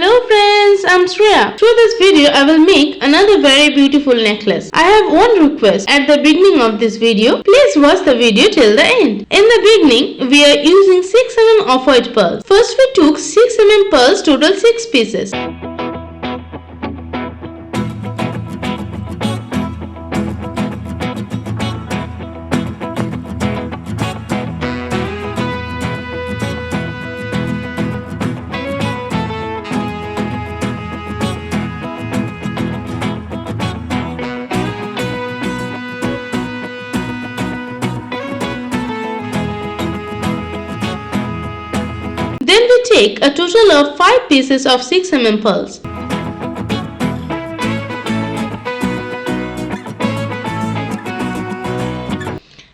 Hello friends, I'm Shreya. Through this video, I will make another very beautiful necklace. I have one request at the beginning of this video. Please watch the video till the end. In the beginning, we are using 6 mm off-white pearls. First we took 6 mm pearls, total 6 pieces. Then we take a total of 5 pieces of 6 mm pearls.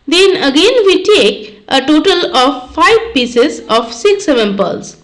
Then again we take a total of 5 pieces of 6 mm pearls.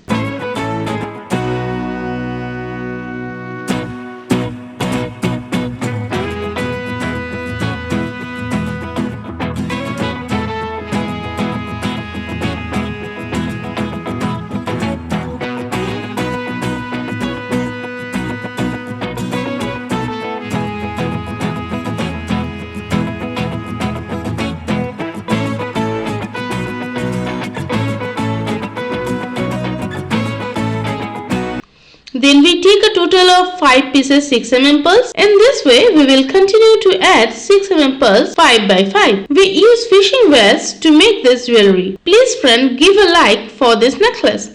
Then we take a total of 5 pieces 6 mm pearls. In this way, we will continue to add 6 mm pearls 5 by 5. We use fishing wires to make this jewelry. Please friend, give a like for this necklace.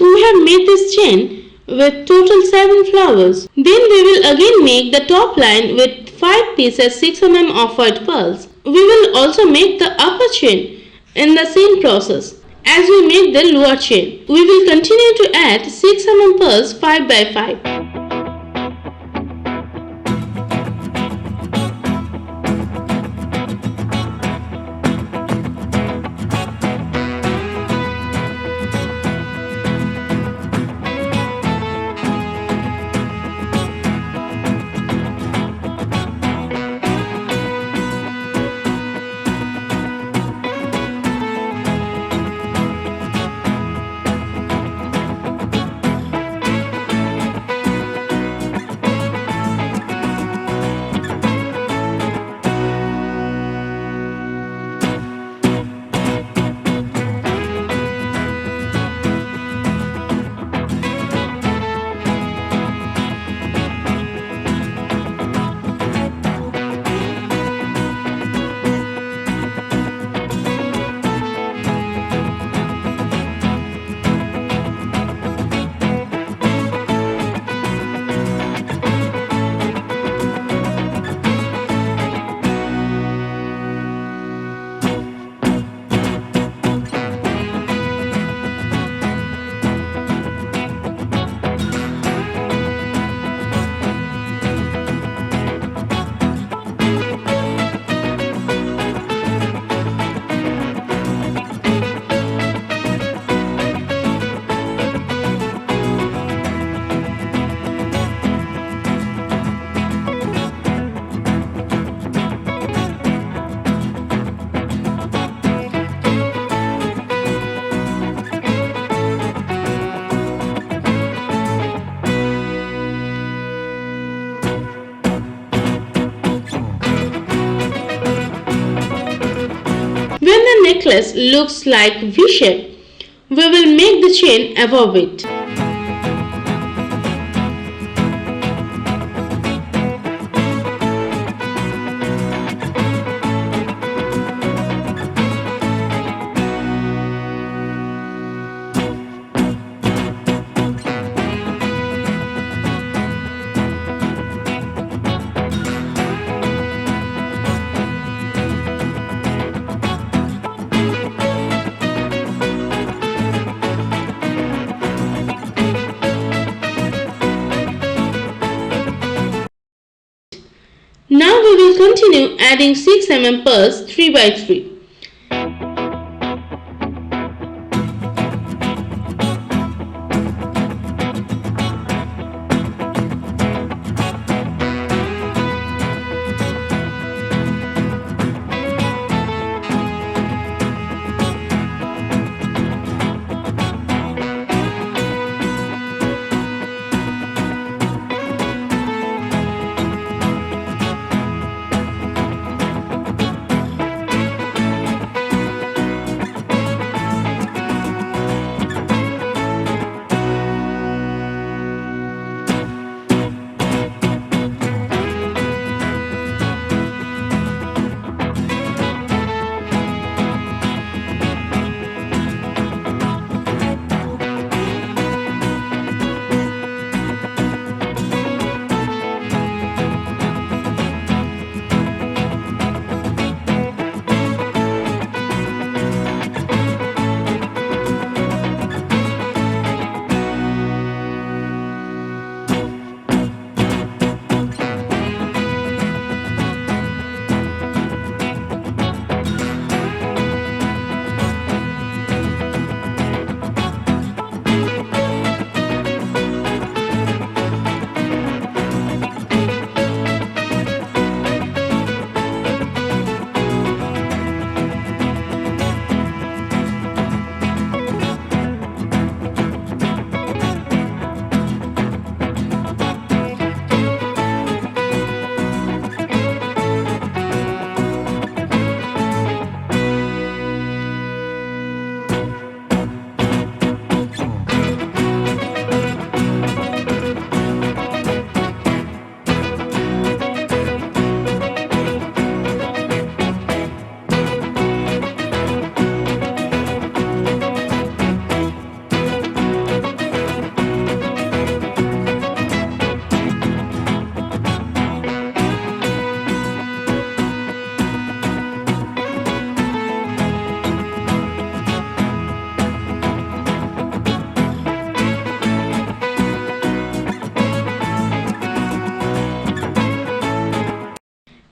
We have made this chain with total 7 flowers. Then we will again make the top line with 5 pieces 6 mm off-white pearls. We will also make the upper chain in the same process as we make the lower chain. We will continue to add 6 mm pearls 5 by 5. When the necklace looks like V-shape, we will make the chain above it. continue adding 6 mm pearls 3 by 3.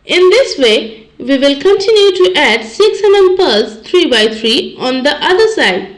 In this way, we will continue to add 6 mm pearls 3 by 3 on the other side.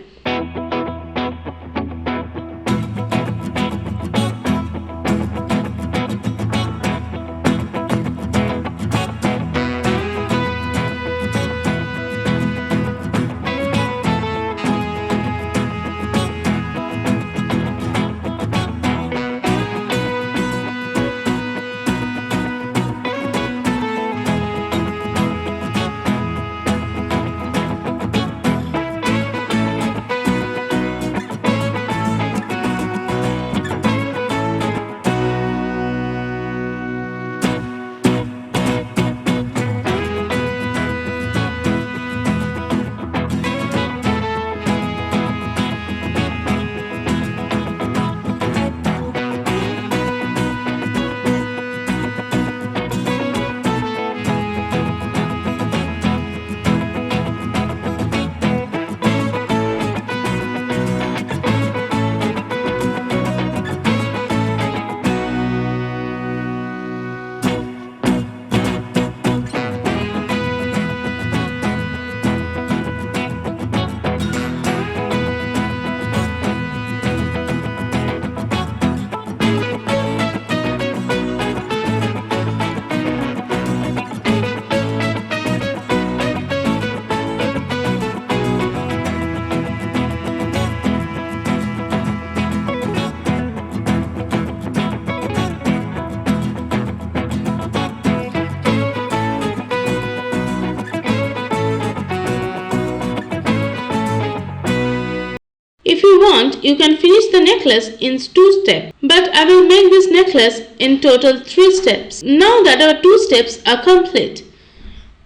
If you want, you can finish the necklace in 2 steps, but I will make this necklace in total 3 steps. Now that our 2 steps are complete,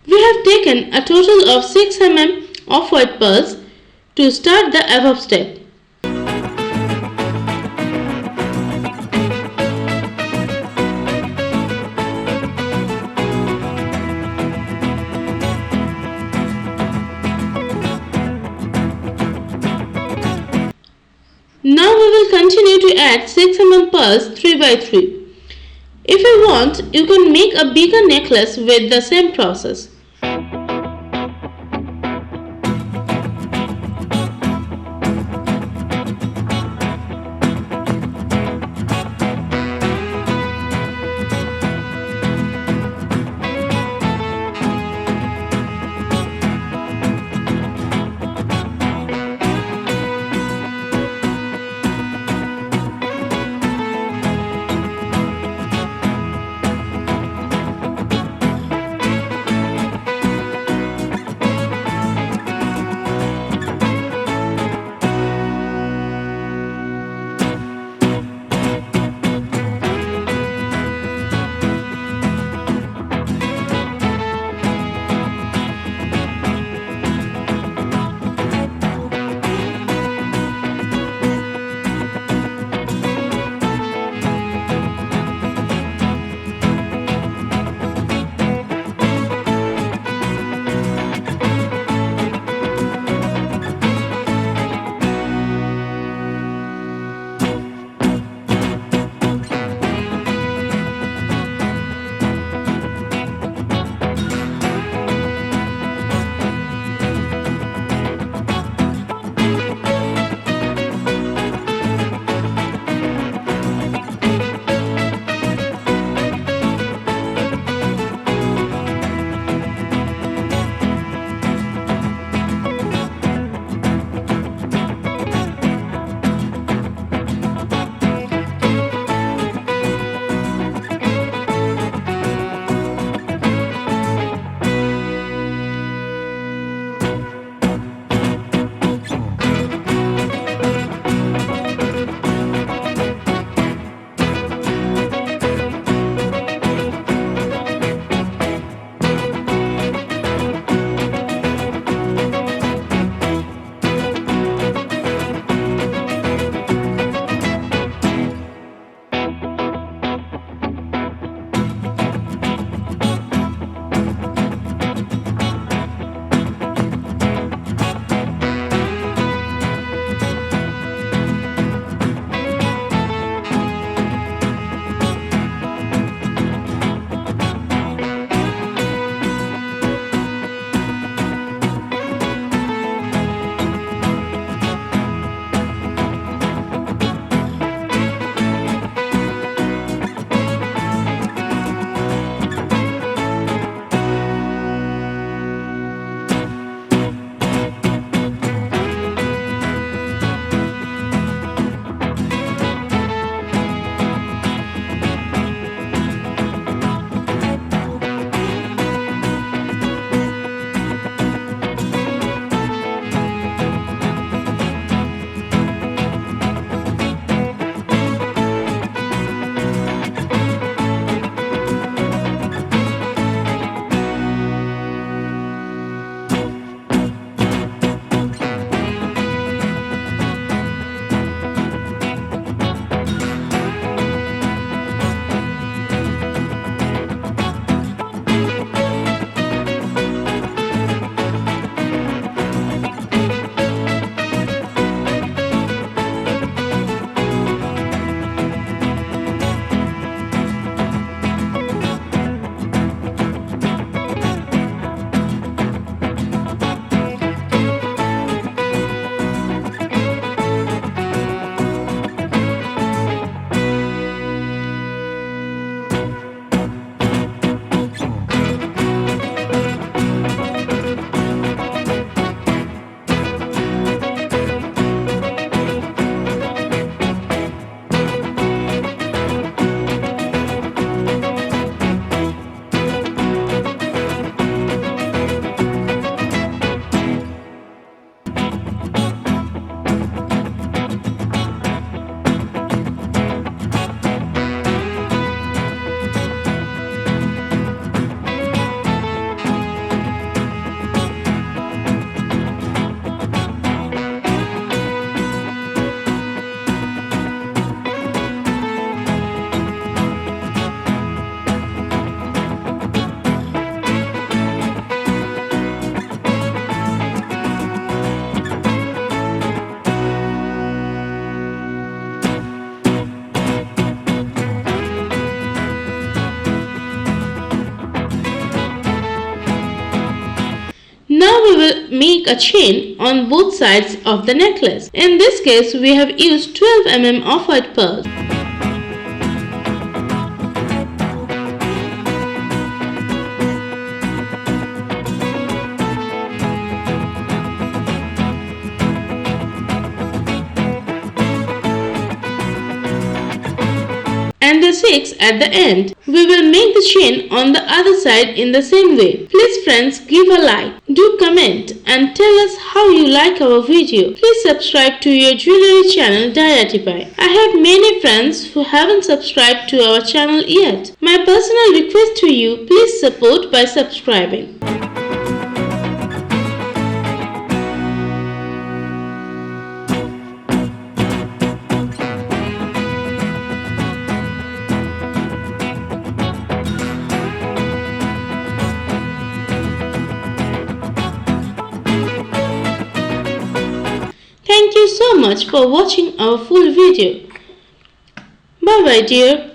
we have taken a total of 6 mm off-white pearls to start the above step. Now we will continue to add 6 mm pearls 3 by 3. If you want, you can make a bigger necklace with the same process. will make a chain on both sides of the necklace. In this case, we have used 12 mm off-white pearls. And the 6 at the end. We will make the chain on the other side in the same way. Please friends, give a like, do comment and tell us how you like our video. Please subscribe to your jewelry channel Diyartiepie. I have many friends who haven't subscribed to our channel yet. My personal request to you, please support by subscribing. Thank you so much for watching our full video. Bye bye dear.